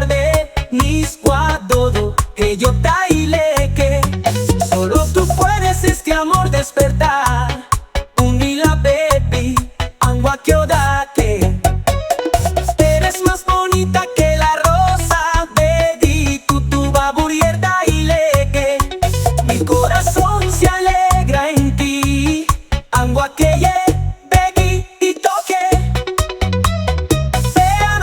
tarde nisquadodo que yo taileke. Solo tú puedes este amor despertar. Unila baby, angua que eres más bonita que la rosa, baby, tu baburierda y leque. Mi corazón se alegra en ti, angua que baby y toque. Vea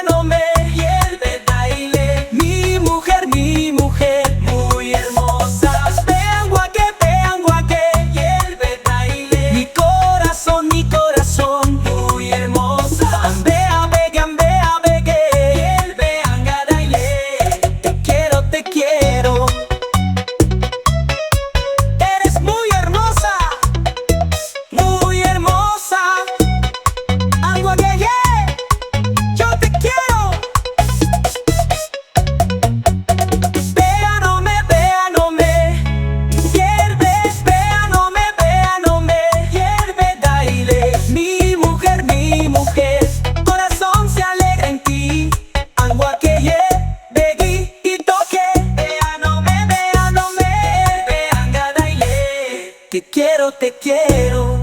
no me, y el de baile. Mi mujer, muy hermosa. Vean guaque, y el de baile. Mi corazón, muy hermosa. Ambea, begue, y el veanga baile. Te quiero. Eres muy hermosa, muy hermosa. Agua que yo te quiero. Vea no me hierve. Vea no me hierve, baile. Mi mujer, corazón se alegra en ti. Agua que begui y toque. Vea no me, veanga baile. Te quiero.